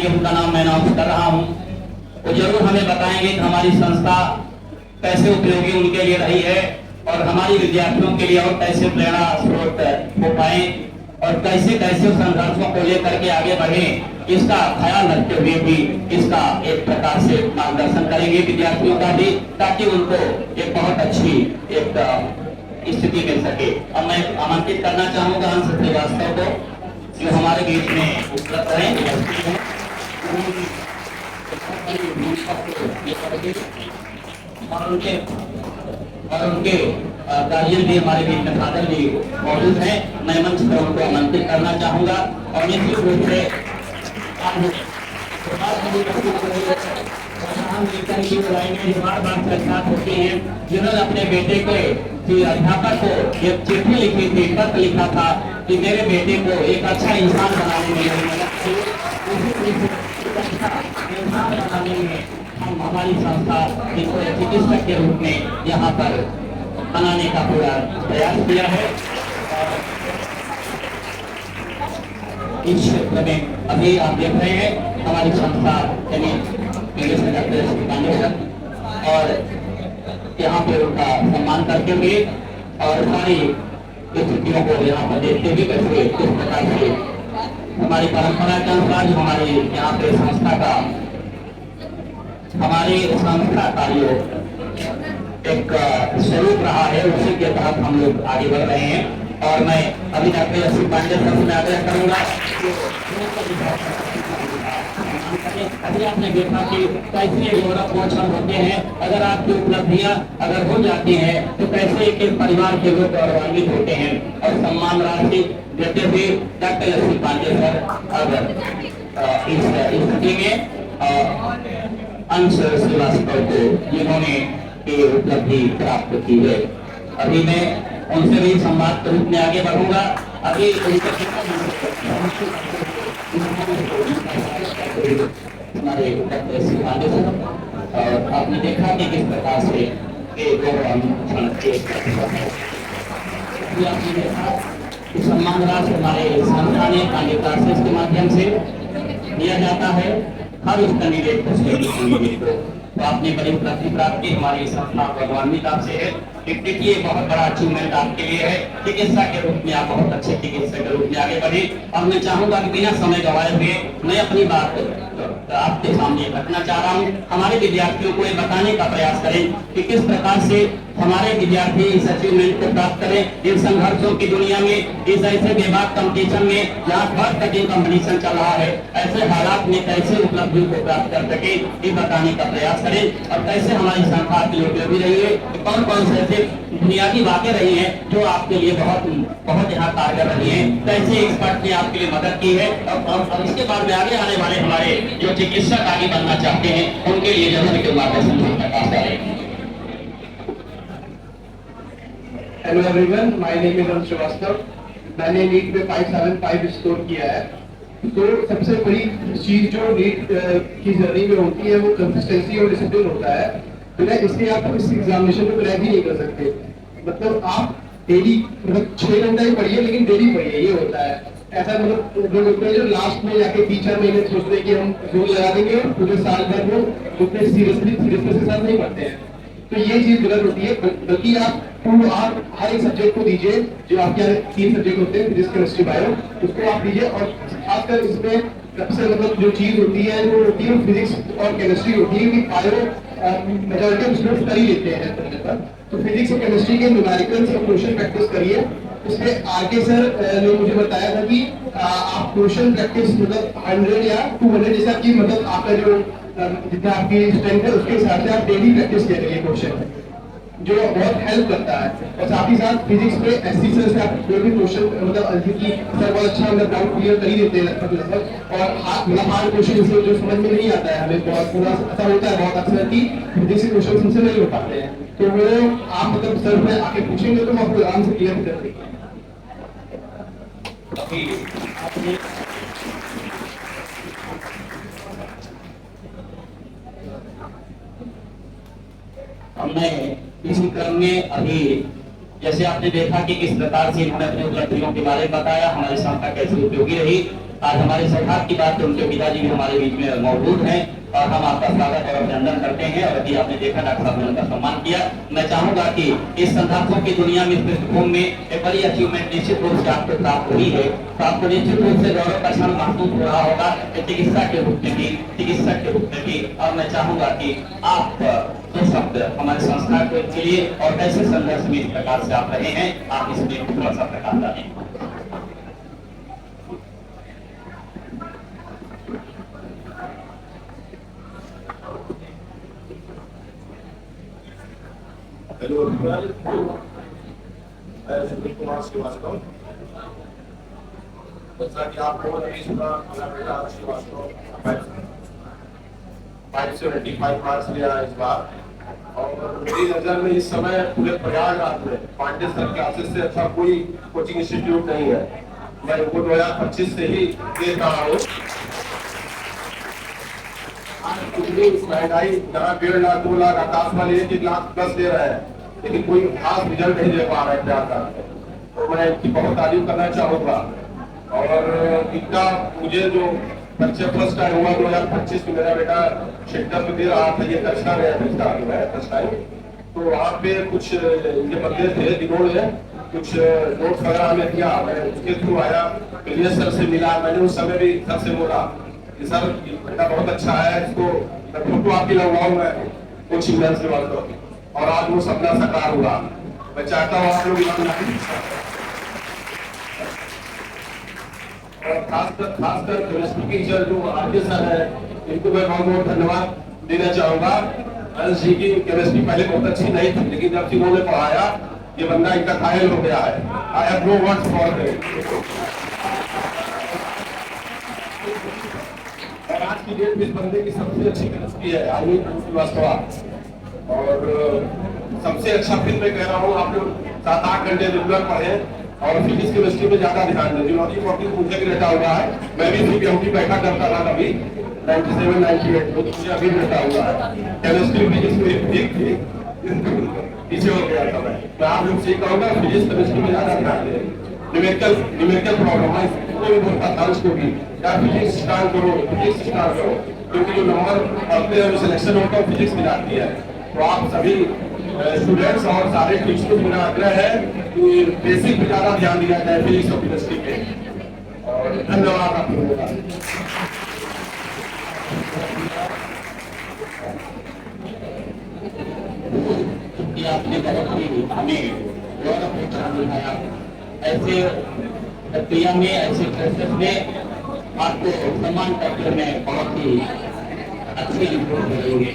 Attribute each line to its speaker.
Speaker 1: बताएंगे, उनका नाम मैं अनाउंस कर रहा हूँ, वो जरूर हमें बताएंगे कि हमारी संस्था कैसे उपयोगी उनके लिए रही है और हमारी विद्यार्थियों के लिए और कैसे प्रेरणा स्रोत हो पाए और कैसे कैसे संघर्षों को लेकर के आगे बढ़े, इसका ख्याल रखते हुए भी इसका एक प्रकार से मार्गदर्शन करेंगे विद्यार्थियों का भी, ताकि उनको एक बहुत अच्छी एक स्थिति मिल सके। अब मैं आमंत्रित करना चाहूंगा हंस श्रीवास्तव को, जो हमारे बीच में उपलब्ध हैं और उनके गार्जियन भी हमारे बीच में फादर भी मौजूद हैं। मैं मंच पर उनको आमंत्रित करना चाहूंगा और निश्चित रूप से बार बार प्रख्यात होते हैं, जिन्होंने अपने बेटे के अध्यापक को एक चिट्ठी लिखी थी, पत्र लिखा था कि मेरे बेटे को एक अच्छा इंसान बनाने में हम हमारी संस्था इनको चिकित्सक के रूप में यहाँ पर बनाने का पूरा प्रयास किया है। इस क्षेत्र में अभी आप देख रहे हैं हमारी संस्था और यहाँ पे उनका सम्मान करते हुए और सारी स्थितियों को यहाँ पर देखते हुए कैसे किस प्रकार से हमारी परंपरा के अनुसार जो हमारे यहाँ पे हमारी संस्था का जो एक स्वरूप रहा है, उसी के तहत हम लोग आगे बढ़ रहे हैं। और मैं अभी डॉक्टर श्री पांडे साहब से आग्रह करूंगा, अभी आपने देखा कि कैसे गौरव पोषण होते हैं, अगर आपकी उपलब्धियां अगर हो जाती हैं तो कैसे एक परिवार के लोग गौरवान्वित होते हैं और सम्मान राशि देते हुए डॉक्टर श्री पांडे सर अगर इस स्थिति में अंश श्रीवास्तव को जिन्होंने ये उपलब्धि प्राप्त की है, अभी मैं उनसे भी संवाद के रूप में आगे बढ़ूंगा। अभी हमारे डॉक्टर श्री पांडे सर और आपने देखा कि किस प्रकार से सम्मान राशि हमारे संस्था ने पांडे क्लासेस के माध्यम से दिया जाता है हर उस कैंडिडेट को। तो आपने बड़ी उपलब्धि प्राप्त की, हमारी संस्था गौरवान्वित आपसे है। देखिए बहुत बड़ा अचीवमेंट आपके लिए है, चिकित्सा के रूप में आप बहुत अच्छे चिकित्सक के रूप में आगे बढ़े। और मैं चाहूंगा कि बिना समय गवाए हुए मैं अपनी बात आपके सामने रखना चाह रहा हूँ। हमारे विद्यार्थियों को ये बताने का प्रयास करें कि किस प्रकार से हमारे विद्यार्थी इस अचीवमेंट को प्राप्त करें इन संघर्षों की दुनिया में, इस ऐसे बेबाक कंपटीशन में जहाँ बहुत कठिन कंपटीशन चल रहा है, ऐसे हालात में कैसे उपलब्धियों को प्राप्त कर सके ये बताने का प्रयास करें। और कैसे हमारी संस्था के लिए उपयोगी रही है, कौन कौन से ऐसे बुनियादी बातें रही हैं जो आपके लिए बहुत यहाँ कारगर रही है, कैसे एक्सपर्ट ने आपके लिए मदद की है। और इसके बाद में आगे आने वाले हमारे जो चिकित्सक आगे बनना चाहते हैं उनके लिए जरूर के मार्गदर्शन का प्रयास करें।
Speaker 2: Hello everyone, my name is अंश श्रीवास्तव। मैंने नीट में 575 स्कोर किया है। तो सबसे बड़ी चीज जो नीट की जर्नी में होती है वो कंसिस्टेंसी और डिसिप्लिन होता है। बिना इसके आप इस एग्जामिनेशन को क्रैक ही नहीं कर सकते। मतलब आप डेली मतलब 6 घंटा ही पढ़िए, लेकिन डेली पढ़िए, ये होता है। ऐसा मतलब जो लोग जो लास्ट में जाके 3-4 महीने सोचते हैं कि हम जोर लगा देंगे, पूरे साल भर वो उतने सीरियसनेस के साथ नहीं पढ़ते हैं। तो ये चीज गलत होती है। बल्कि आप हर एक सब्जेक्ट को दीजिए, जो आपके यहाँ 3 सब्जेक्ट होते हैं, फिजिक्स केमिस्ट्री बायो, उसको आप दीजिए। और खासकर इसमें सबसे मतलब जो चीज होती है वो होती है फिजिक्स और केमिस्ट्री होती है कि बायो मेजॉरिटी ऑफ स्टूडेंट्स कर ही लेते हैं। तो फिजिक्स और केमिस्ट्री के न्यूमेरिकल्स और क्वेश्चन प्रैक्टिस करिए। उसमें आरके सर ने मुझे बताया था कि आप क्वेश्चन प्रैक्टिस मतलब 100 या 200 जैसा कि मतलब आपका जो जितना आपकी स्ट्रेंथ है उसके हिसाब से आप डेली प्रैक्टिस करिए क्वेश्चन, जो बहुत हेल्प करता है। और साथ ही साथ फिजिक्स में एससी सर से आप कोई भी क्वेश्चन मतलब की सर बहुत अच्छा मतलब डाउट क्लियर कर ही देते हैं लगभग। और मतलब हार्ड क्वेश्चन जो समझ में नहीं आता है हमें, बहुत थोड़ा ऐसा होता है बहुत अक्सर कि फिजिक्स के क्वेश्चन हमसे नहीं हो पाते हैं, तो वो आप मतलब सर में आके पूछेंगे तो आपको आराम से क्लियर कर देंगे।
Speaker 1: हमने इसी क्रम में अभी जैसे आपने देखा कि किस प्रकार से इन्होंने अपनी उपलब्धियों के बारे में बताया, हमारी संस्था कैसे उपयोगी रही। आज हमारे सौभाग्य की बात है उनके पिताजी भी हमारे बीच में मौजूद हैं और हम आपका स्वागत और अभिनंदन करते हैं। और अभी आपने देखा डॉक्टर साहब ने उनका सम्मान किया। मैं चाहूंगा कि इस संदर्भों की दुनिया में, इस पृष्ठभूमि में एक बड़ी अचीवमेंट निश्चित रूप से आपको प्राप्त हुई है, तो आपको निश्चित रूप से गौरव का क्षण महसूस हो रहा होगा चिकित्सक के रूप में भी। और मैं चाहूंगा कि आप दो शब्द हमारे संस्था के लिए और कैसे संघर्ष में इस प्रकार से आप रहे हैं, आप इसमें थोड़ा सा प्रकाश डालें।
Speaker 3: हेलो एवरीवन, मैं सुनील कुमार श्रीवास्तव। जैसा कि आपको अभी सुना, मेरा बेटा श्रीवास्तव 575 मार्क्स लिया इस बार। और मेरी नजर में इस समय पूरे प्रयागराज में पांडे सर क्लासेस से अच्छा कोई कोचिंग इंस्टीट्यूट नहीं है। मैं वो 2025 से ही देख रहा हूँ। महंगाई जहाँ 1.5 लाख 2 लाख आकाश वाले 1 लाख प्लस दे रहे हैं, लेकिन कोई खास रिजल्ट नहीं दे पा रहे हैं। तो मैं इनकी बहुत तारीफ करना चाहूंगा। और इनका मुझे जो बच्चे फर्स्ट टाइम हुआ 2025 में, मेरा बेटा सेक्टर में दे रहा था, ये दर्शना गया फर्स्ट टाइम। तो वहाँ पे कुछ ये बंदे थे जिन्होंने कुछ नोट्स वगैरह हमें दिया। मैं उसके थ्रू आया, प्रीवियस सर से मिला। मैंने उस समय भी सर से बोला कि सर बेटा बहुत अच्छा है, इसको फोटो आपकी लगवाऊंगा कोचिंग मैन से बात करो। और आज वो सपना साकार हुआ। मैं चाहता हूँ आप लोग और खासकर केमिस्ट्री की टीचर जो आरके सर है, इनको मैं बहुत बहुत धन्यवाद देना चाहूंगा। अंश जी की केमिस्ट्री पहले बहुत अच्छी नहीं थी, लेकिन जब से उन्होंने पढ़ाया ये बंदा इनका घायल हो गया है। I have no words for him. और आज की डेट में इस बंदे की सबसे अच्छी केमिस्ट्री है आर्मी श्रीवास्तव। और सबसे अच्छा फिल्म मैं कह रहा हूँ, आप लोग 7-8 घंटे रेगुलर पढ़े और फिजिक्स केमिस्ट्री में ज्यादा ध्यान दें। जियोलॉजी टॉपिक मुझे भी रहता हुआ है, मैं भी सीपीएमटी बैठा करता था कभी 97-98 में, मुझे अभी रहता हुआ है। केमिस्ट्री फिजिक्स में ठीक थी, पीछे हो गया था मैं आप लोग से कहूँगा फिजिक्स केमिस्ट्री में ज्यादा ध्यान दें। न्यूमेरिकल प्रॉब्लम है, इसको भी बोलता था उसको भी यार फिजिक्स स्टार्ट करो, क्योंकि जो नंबर पढ़ते हैं सिलेक्शन होता है फिजिक्स में जाती है। तो आप सभी स्टूडेंट्स और सारे टीचर्स को मेरा आग्रह है कि बेसिक पे ज्यादा ध्यान दिया जाए फिजिक्स और केमिस्ट्री पे। और धन्यवाद आप लोगों का।
Speaker 1: आपने बहुत ही हमें गौरव का क्षण दिखाया। ऐसे प्रक्रिया में, ऐसे प्रोसेस में आपको सम्मान करके मैं बहुत ही अच्छी रिपोर्ट करूंगी।